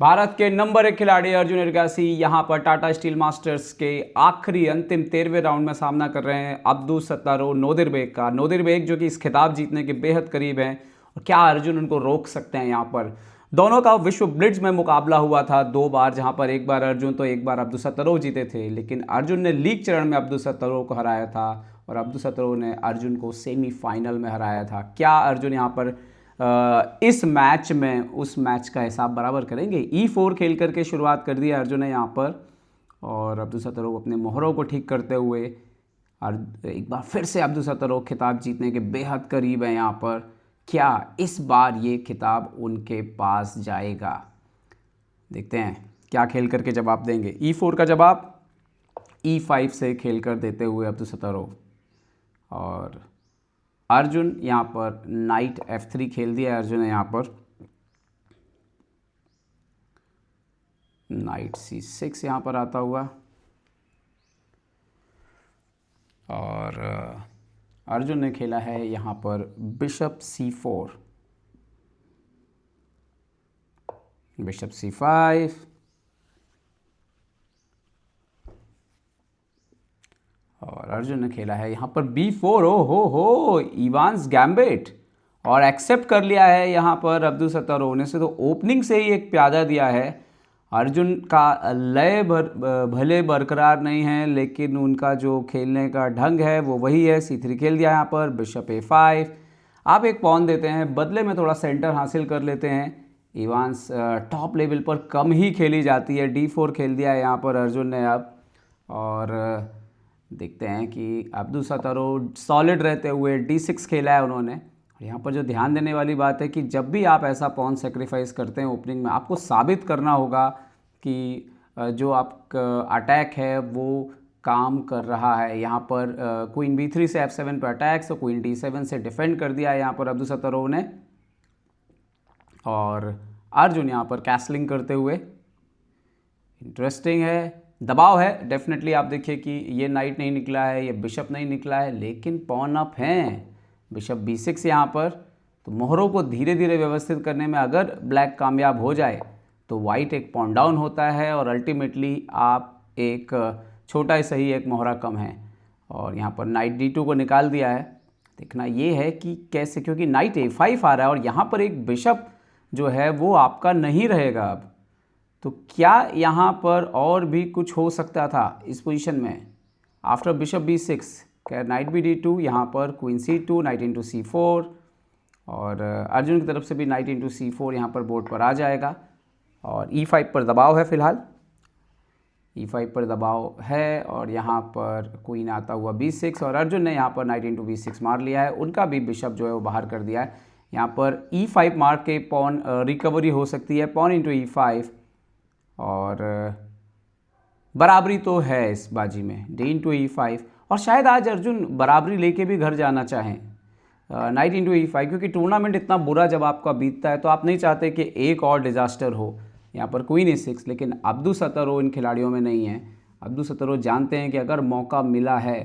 भारत के नंबर 1 खिलाड़ी अर्जुन एरगासी यहां पर टाटा स्टील मास्टर्स के आखिरी अंतिम 13वें राउंड में सामना कर रहे हैं अब्दुसत्तारो नोदिरबेग का। नोदिरबेग जो कि इस खिताब जीतने के बेहद करीब हैं, और क्या अर्जुन उनको रोक सकते हैं। यहां पर दोनों का विश्व ब्लिट्ज में मुकाबला हुआ था 2 बार, जहां पर एक बार अर्जुन तो एक बार अब्दुसत्तारो जीते थे, लेकिन अर्जुन ने लीग चरण में अब्दुसत्तारो को हराया था और अब्दुसत्तारो ने अर्जुन को सेमीफाइनल में हराया था। क्या अर्जुन यहां पर इस मैच में उस मैच का हिसाब बराबर करेंगे? E4 खेल करके शुरुआत कर दी है अर्जुन ने यहाँ पर, और अब्दुसत्तारो अपने मोहरों को ठीक करते हुए और एक बार फिर से अब्दुसत्तारो खिताब जीतने के बेहद करीब है यहाँ पर। क्या इस बार ये खिताब उनके पास जाएगा? देखते हैं क्या खेल करके जवाब देंगे। E4 का जवाब E5 से खेल कर देते हुए अब्दुसत्तारो, और अर्जुन यहाँ पर नाइट F3 खेल दिया है। अर्जुन ने यहाँ पर नाइट C6 यहाँ पर आता हुआ, और अर्जुन ने खेला है यहाँ पर बिशप C4, बिशप C5, और अर्जुन ने खेला है यहाँ पर B4। ओ हो इवांस गैम्बिट, और एक्सेप्ट कर लिया है यहाँ पर अब्दुसत्तारो ने। से तो ओपनिंग से ही एक प्यादा दिया है। अर्जुन का लय भले बरकरार नहीं है, लेकिन उनका जो खेलने का ढंग है वो वही है। C3 खेल दिया यहाँ पर, बिशप A5। आप एक पॉन देते हैं, बदले में थोड़ा सेंटर हासिल कर लेते हैं। इवांस टॉप लेवल पर कम ही खेली जाती है। D4 खेल दिया है यहाँ पर अर्जुन ने अब, और देखते हैं कि अब्दुसत्तारो सॉलिड रहते हुए D6 खेला है उन्होंने। और यहाँ पर जो ध्यान देने वाली बात है कि जब भी आप ऐसा पॉन सेक्रीफाइस करते हैं ओपनिंग में, आपको साबित करना होगा कि जो आपका अटैक है वो काम कर रहा है। यहाँ पर क्वीन B3 से F7 पर अटैक, तो क्वीन D7 से डिफेंड कर दिया है यहाँ पर अब्दुसत्तारो ने, और अर्जुन यहाँ पर कैसलिंग करते हुए। इंटरेस्टिंग है, दबाव है डेफिनेटली। आप देखिए कि ये नाइट नहीं निकला है, ये बिशप नहीं निकला है, लेकिन पॉन अप हैं। बिशप B6 यहाँ पर, तो मोहरों को धीरे धीरे व्यवस्थित करने में अगर ब्लैक कामयाब हो जाए तो वाइट एक पॉन डाउन होता है, और अल्टीमेटली आप एक छोटा ही सही एक मोहरा कम है। और यहाँ पर नाइट D2 को निकाल दिया है। देखना ये है कि कैसे, क्योंकि नाइट A5 आ रहा है और यहाँ पर एक बिशप जो है वो आपका नहीं रहेगा अब। तो क्या यहाँ पर और भी कुछ हो सकता था इस पोजीशन में? आफ्टर बिशप B6 क्या नाइट D2, यहाँ पर queen C2, night into C4, और अर्जुन की तरफ से भी नाइट इंटू C4 यहाँ पर बोर्ड पर आ जाएगा। और E5 पर दबाव है फिलहाल, E5 पर दबाव है, और यहाँ पर क्वीन आता हुआ B6, और अर्जुन ने यहाँ पर नाइट इंटू B6 मार लिया है। उनका भी बिशप जो है वो बाहर कर दिया है। यहाँ पर E5 मार के पॉन रिकवरी हो सकती है, पॉन इंटू E5, और बराबरी तो है इस बाजी में, D इंटू E5। और शायद आज अर्जुन बराबरी लेके भी घर जाना चाहें, नाइट इंटू E5, क्योंकि टूर्नामेंट इतना बुरा जब आपका बीतता है तो आप नहीं चाहते कि एक और डिज़ास्टर हो। यहाँ पर क्वीन A6, लेकिन अब्दुसत्तारो इन खिलाड़ियों में नहीं है। अब्दुसत्तारो जानते हैं कि अगर मौका मिला है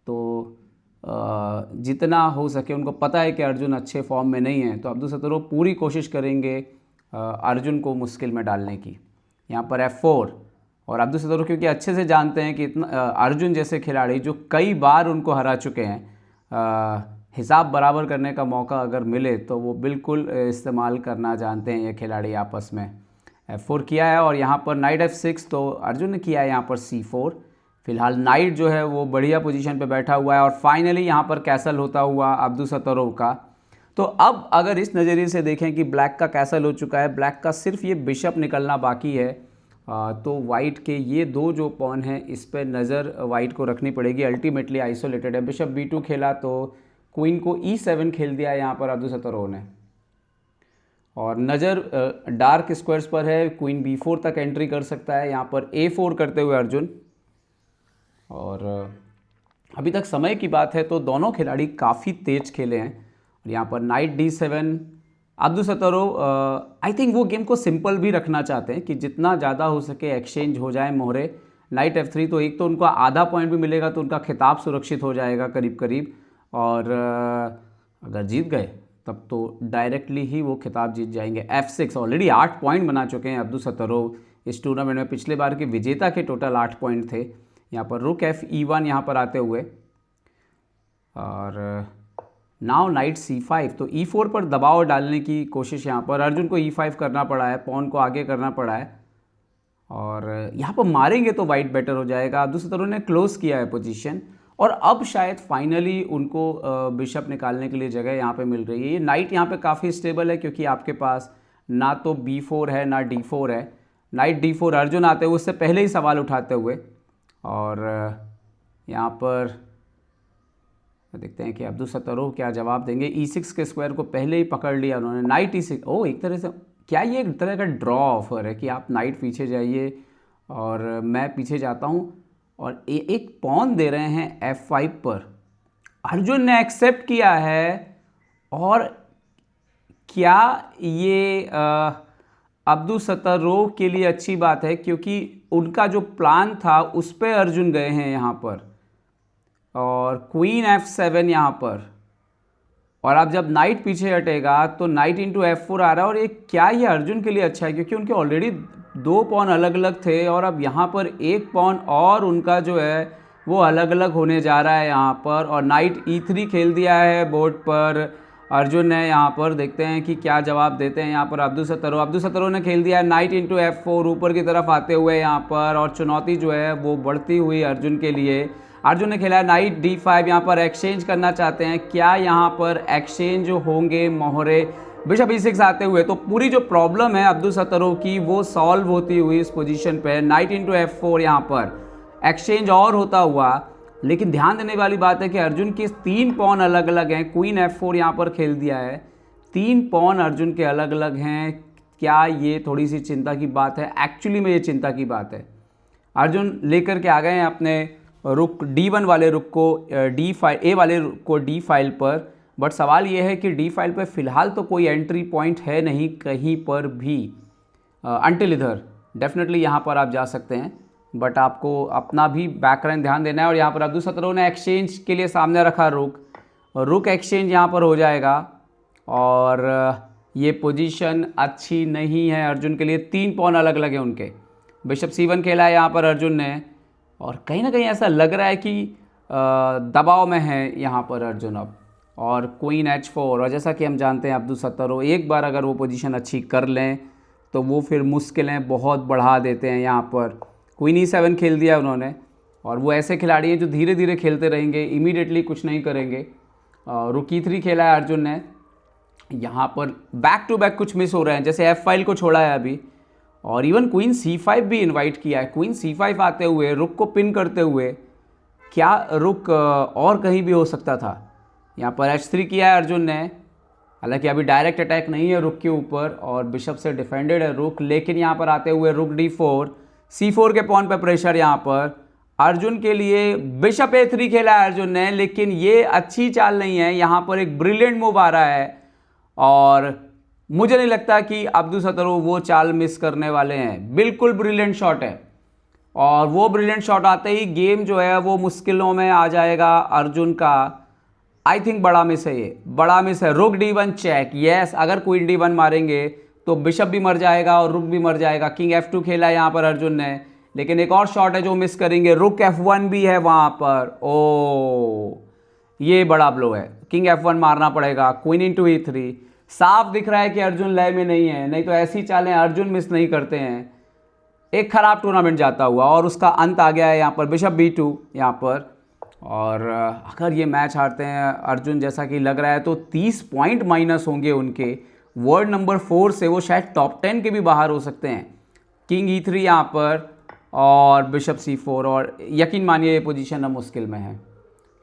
तो जितना हो सके, उनको पता है कि अर्जुन अच्छे फॉर्म में नहीं है, तो अब्दुसत्तारो पूरी कोशिश करेंगे अर्जुन को मुश्किल में डालने की। यहाँ पर F4, और अब्दुसत्तारो क्योंकि अच्छे से जानते हैं कि इतना अर्जुन जैसे खिलाड़ी जो कई बार उनको हरा चुके हैं, हिसाब बराबर करने का मौका अगर मिले तो वो बिल्कुल इस्तेमाल करना जानते हैं ये खिलाड़ी आपस में। F4 किया है, और यहाँ पर नाइट F6 तो अर्जुन ने किया है यहाँ पर C4। फिलहाल नाइट जो है वो बढ़िया पोजीशन पे बैठा हुआ है, और फाइनली यहाँ पर कैसल होता हुआ अब्दुसत्तारो का। तो अब अगर इस नज़रिए से देखें कि ब्लैक का कैसल हो चुका है, ब्लैक का सिर्फ ये बिशप निकलना बाकी है, तो वाइट के ये दो जो पॉन हैं इस पर नज़र वाइट को रखनी पड़ेगी। अल्टीमेटली आइसोलेटेड है। बिशप B2 खेला तो क्वीन को E7 खेल दिया यहाँ पर अब्दुसत्तारो ने, और नज़र डार्क स्क्वायर्स पर है। क्वीन B4 तक एंट्री कर सकता है यहाँ पर A4 करते हुए अर्जुन। और अभी तक समय की बात है तो दोनों खिलाड़ी काफ़ी तेज खेले हैं। और यहाँ पर नाइट D7, अब्दुसत्तारो आई थिंक वो गेम को सिंपल भी रखना चाहते हैं कि जितना ज़्यादा हो सके एक्सचेंज हो जाए मोहरे। नाइट F3 तो एक तो उनको आधा पॉइंट भी मिलेगा तो उनका खिताब सुरक्षित हो जाएगा करीब करीब, और अगर जीत गए तब तो डायरेक्टली ही वो खिताब जीत जाएंगे। F6 ऑलरेडी 8 पॉइंट बना चुके हैं अब्दुल सत्तारोव इस टूर्नामेंट में। पिछले बार के विजेता के टोटल 8 पॉइंट थे। यहाँ पर रुक F1 यहाँ पर आते हुए, और नाउ नाइट C5, तो E4 पर दबाव डालने की कोशिश यहाँ पर अर्जुन को E5 करना पड़ा है, पॉन को आगे करना पड़ा है, और यहाँ पर मारेंगे तो वाइट बेटर हो जाएगा। अब्दुल सत्तारोव ने क्लोज किया है पोजीशन, और अब शायद फाइनली उनको बिशप निकालने के लिए जगह यहाँ पे मिल रही है। ये नाइट यहाँ पे काफ़ी स्टेबल है क्योंकि आपके पास ना तो B4 है ना D4 है। नाइट D4 अर्जुन आते हुए उससे पहले ही सवाल उठाते हुए, और यहाँ पर देखते हैं कि अब्दुल सत्तारोव क्या जवाब देंगे। E6 के स्क्वायर को पहले ही पकड़ लिया उन्होंने। नाइट E6, ओ एक तरह से क्या ये एक तरह का ड्रॉ ऑफर है कि आप नाइट पीछे जाइए और मैं पीछे जाता हूँ, और एक पॉन दे रहे हैं F5 पर। अर्जुन ने एक्सेप्ट किया है, और क्या ये अब्दुल सत्तारोव के लिए अच्छी बात है क्योंकि उनका जो प्लान था उस पर अर्जुन गए हैं यहाँ पर, और क्वीन F7 यहाँ पर, और अब जब नाइट पीछे हटेगा तो नाइट इंटू F4 आ रहा है। और ये क्या ये अर्जुन के लिए अच्छा है क्योंकि उनके ऑलरेडी 2 पॉन अलग अलग थे, और अब यहाँ पर एक पॉन और उनका जो है वो अलग अलग होने जा रहा है यहाँ पर। और नाइट E3 खेल दिया है बोर्ड पर अर्जुन ने। यहाँ पर देखते हैं कि क्या जवाब देते हैं यहाँ पर अब्दुल सत्तारोव। अब्दुल सत्तारोव ने खेल दिया है नाइट इंटू F4 ऊपर की तरफ आते हुए यहाँ पर, और चुनौती जो है वो बढ़ती हुई अर्जुन के लिए। अर्जुन ने खेला है नाइट D5, यहाँ पर एक्सचेंज करना चाहते हैं। क्या यहाँ पर एक्सचेंज होंगे मोहरे बिशप E6 आते हुए? तो पूरी जो प्रॉब्लम है अब्दुल सत्तारोव की वो सॉल्व होती हुई इस पोजीशन पे। नाइट इंटू F4 यहाँ पर एक्सचेंज और होता हुआ, लेकिन ध्यान देने वाली बात है कि अर्जुन के 3 पॉन अलग अलग हैं। क्वीन F4 यहाँ पर खेल दिया है, 3 पॉन अर्जुन के अलग अलग हैं। क्या ये थोड़ी सी चिंता की बात है? एक्चुअली में ये चिंता की बात है। अर्जुन लेकर के आ गए हैं अपने रुक D1 वाले रुक को A वाले रुक को D फाइल पर, बट सवाल ये है कि D फाइल पर फ़िलहाल तो कोई एंट्री पॉइंट है नहीं कहीं पर भी। अंटिल इधर डेफिनेटली यहाँ पर आप जा सकते हैं, बट आपको अपना भी बैकग्राउंड ध्यान देना है। और यहाँ पर अब्दुल सत्तारोव ने एक्सचेंज के लिए सामने रखा रुक एक्सचेंज यहाँ पर हो जाएगा, और ये पोजीशन अच्छी नहीं है अर्जुन के लिए। 3 पॉन अलग अलग हैं उनके। बिशप C1 खेला है यहाँ पर अर्जुन ने, और कहीं ना कहीं ऐसा लग रहा है कि दबाव में है यहाँ पर अर्जुन अब। और क्वीन H4, और जैसा कि हम जानते हैं अब्दुल सत्तारोव एक बार अगर वो पोजीशन अच्छी कर लें तो वो फिर मुश्किलें बहुत बढ़ा देते हैं। यहाँ पर क्वीन E7 खेल दिया उन्होंने, और वो ऐसे खिलाड़ी हैं जो धीरे धीरे खेलते रहेंगे, इमीडिएटली कुछ नहीं करेंगे। रुक E3 खेला है अर्जुन ने। यहाँ पर बैक टू बैक कुछ मिस हो रहे हैं, जैसे F फाइल को छोड़ा है अभी, और इवन क्वीन C5 भी इनवाइट किया है। क्वीन C5 आते हुए रुक को पिन करते हुए, क्या रुक और कहीं भी हो सकता था? यहाँ पर H3 किया है अर्जुन ने, हालांकि अभी डायरेक्ट अटैक नहीं है रुक के ऊपर, और बिशप से डिफेंडेड है रुक, लेकिन यहाँ पर आते हुए रुक D4, C4 के पॉन पर प्रेशर यहाँ पर अर्जुन के लिए। बिशप A3 खेला है अर्जुन ने, लेकिन ये अच्छी चाल नहीं है। यहाँ पर एक ब्रिलियंट मूव आ रहा है, और मुझे नहीं लगता कि अब्दुल सत्तारोव वो चाल मिस करने वाले हैं। बिल्कुल ब्रिलियंट शॉट है, और वो ब्रिलियंट शॉट आते ही गेम जो है वो मुश्किलों में आ जाएगा अर्जुन का। आई थिंक बड़ा मिस है, ये बड़ा मिस है। रुक D1 चेक, यस, अगर क्वीन D1 मारेंगे तो बिशप भी मर जाएगा और रुक भी मर जाएगा। किंग F2 खेला है यहाँ पर अर्जुन ने, लेकिन एक और शॉट है जो मिस करेंगे। रुक F1 भी है वहाँ पर, ओ ये बड़ा ब्लो है। किंग F1 मारना पड़ेगा। क्वीन इंटू E3, साफ दिख रहा है कि अर्जुन लय में नहीं है, नहीं तो ऐसी चालें अर्जुन मिस नहीं करते हैं। एक खराब टूर्नामेंट जाता हुआ, और उसका अंत आ गया है यहाँ पर बिशप B2 यहाँ पर। और अगर ये मैच हारते हैं अर्जुन जैसा कि लग रहा है, तो 30 पॉइंट माइनस होंगे उनके। वर्ल्ड नंबर 4 से वो शायद टॉप 10 के भी बाहर हो सकते हैं। किंग E3 यहाँ पर, और बिशप C4, और यकीन मानिए ये पोजीशन अब मुश्किल में है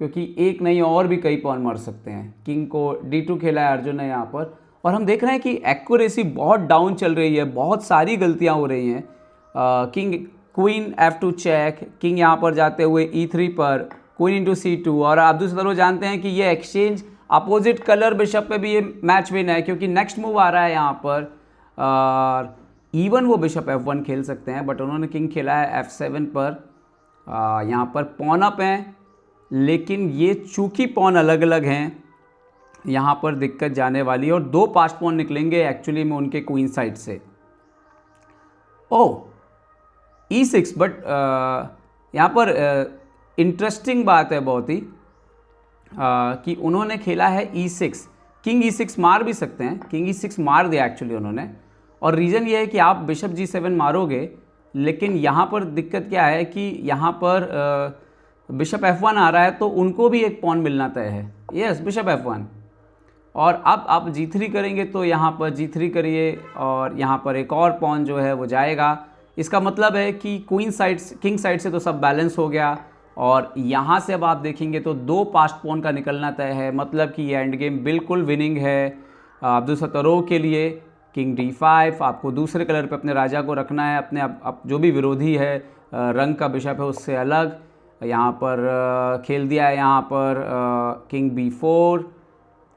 क्योंकि एक नहीं और भी कई पॉन मर सकते हैं। किंग को D2 खेला है अर्जुन ने यहाँ पर, और हम देख रहे हैं कि एक्यूरेसी बहुत डाउन चल रही है, बहुत सारी गलतियाँ हो रही हैं। King queen F2 check, king यहाँ पर जाते हुए E3 पर, क्वीन इंटू C2, और अब्दुल सत्तारोव जानते हैं कि ये एक्सचेंज अपोजिट कलर बिशप पे भी ये मैच विन है क्योंकि नेक्स्ट मूव आ रहा है यहाँ पर। इवन वो बिशप F1 खेल सकते हैं, बट उन्होंने किंग खेला है F7 पर। यहाँ पर पॉन अप हैं, लेकिन ये चूंकि पॉन अलग अलग हैं यहाँ पर दिक्कत जाने वाली है और 2 पास्ट पॉन निकलेंगे एक्चुअली में उनके क्वीन साइड से। ओह E6, बट यहाँ पर इंटरेस्टिंग बात है बहुत ही कि उन्होंने खेला है E6। किंग E6 मार भी सकते हैं, किंग E6 मार दिया एक्चुअली उन्होंने। और रीज़न ये है कि आप बिशप G7 मारोगे, लेकिन यहाँ पर दिक्कत क्या है कि यहाँ पर बिशप F1 आ रहा है तो उनको भी एक पॉन मिलना तय है। Yes, bishop F1। और अब आप G3 करेंगे तो यहाँ पर G3 करिए और यहाँ पर एक और पॉन जो है वो जाएगा। इसका मतलब है कि क्वीन साइड, किंग साइड से तो सब बैलेंस हो गया और यहाँ से अब आप देखेंगे तो 2 पास्ट पॉन का निकलना तय है। मतलब कि ये एंड गेम बिल्कुल विनिंग है अब्दुलसत्तारोव के लिए। किंग D5, आपको दूसरे कलर पे अपने राजा को रखना है, अपने अब जो भी विरोधी है रंग का बिशप है उससे अलग। यहाँ पर खेल दिया है यहाँ पर किंग B4,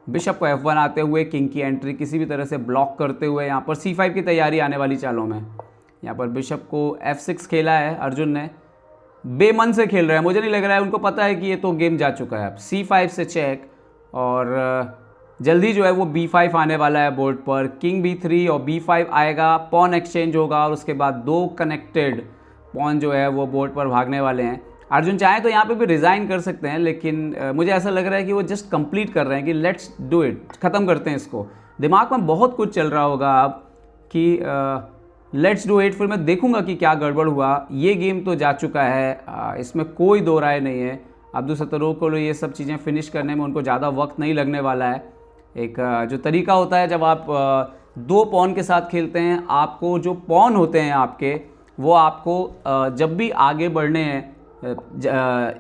बिशप को F1 आते हुए किंग की एंट्री किसी भी तरह से ब्लॉक करते हुए यहाँ पर C5 की तैयारी आने वाली चालों में। यहाँ पर बिशप को F6 खेला है अर्जुन ने, बेमन से खेल रहा है, मुझे नहीं लग रहा है उनको पता है कि ये तो गेम जा चुका है। अब C5 से चेक और जल्दी जो है वो B5 आने वाला है बोर्ड पर। किंग B3 और B5 आएगा, पॉन एक्सचेंज होगा और उसके बाद 2 कनेक्टेड पॉन जो है वो बोर्ड पर भागने वाले हैं। अर्जुन चाहे तो यहाँ पे भी रिज़ाइन कर सकते हैं, लेकिन मुझे ऐसा लग रहा है कि वो जस्ट कंप्लीट कर रहे हैं कि लेट्स डू इट, ख़त्म करते हैं इसको। दिमाग में बहुत कुछ चल रहा होगा अब कि लेट्स डू इट, फिर मैं देखूंगा कि क्या गड़बड़ हुआ। ये गेम तो जा चुका है, इसमें कोई दो राय नहीं है। अब्दुलसत्तारोव को ये सब चीज़ें फिनिश करने में उनको ज़्यादा वक्त नहीं लगने वाला है। एक जो तरीका होता है जब आप 2 पॉन के साथ खेलते हैं, आपको जो पॉन होते हैं आपके, वो आपको जब भी आगे बढ़ने हैं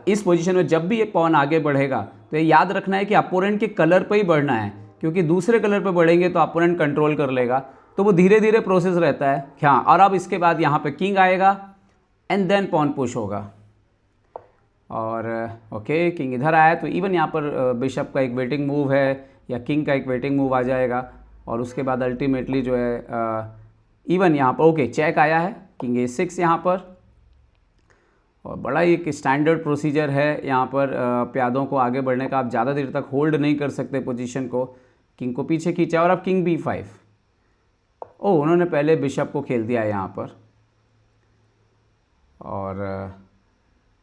इस पोजीशन में, जब भी ये पॉन आगे बढ़ेगा तो ये याद रखना है कि अपोनेंट के कलर पे ही बढ़ना है, क्योंकि दूसरे कलर पे बढ़ेंगे तो अपोनेंट कंट्रोल कर लेगा। तो वो धीरे धीरे प्रोसेस रहता है। हाँ, और अब इसके बाद यहाँ पे किंग आएगा एंड देन पॉन पुश होगा। और ओके, किंग इधर आया तो इवन यहाँ पर बिशप का एक वेटिंग मूव है या किंग का एक वेटिंग मूव आ जाएगा और उसके बाद अल्टीमेटली जो है इवन यहाँ पर ओके चेक आया है, किंग A6 यहाँ पर। और बड़ा एक स्टैंडर्ड प्रोसीजर है यहाँ पर प्यादों को आगे बढ़ने का। आप ज़्यादा देर तक होल्ड नहीं कर सकते पोजीशन को। किंग को पीछे खींचा और अब किंग B5। ओह, उन्होंने पहले बिशप को खेल दिया यहाँ पर। और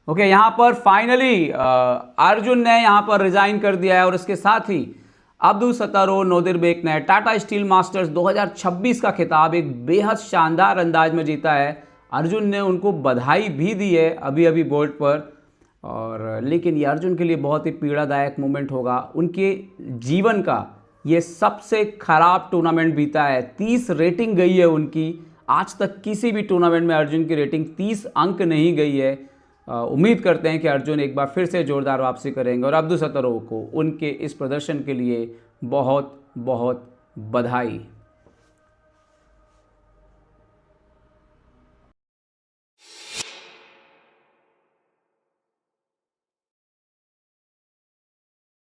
ओके, यहाँ पर फाइनली अर्जुन ने यहाँ पर रिजाइन कर दिया है और इसके साथ ही अब्दुलसत्तारोव नोदिरबेक ने टाटा स्टील मास्टर्स 2026 का खिताब एक बेहद शानदार अंदाज में जीता है। अर्जुन ने उनको बधाई भी दी है अभी अभी बोर्ड पर। और लेकिन ये अर्जुन के लिए बहुत ही पीड़ादायक मोमेंट होगा। उनके जीवन का ये सबसे खराब टूर्नामेंट बीता है। 30 रेटिंग गई है उनकी। आज तक किसी भी टूर्नामेंट में अर्जुन की रेटिंग 30 अंक नहीं गई है। उम्मीद करते हैं कि अर्जुन एक बार फिर से जोरदार वापसी करेंगे और अब्दुलसत्तारोव को उनके इस प्रदर्शन के लिए बहुत बहुत बधाई।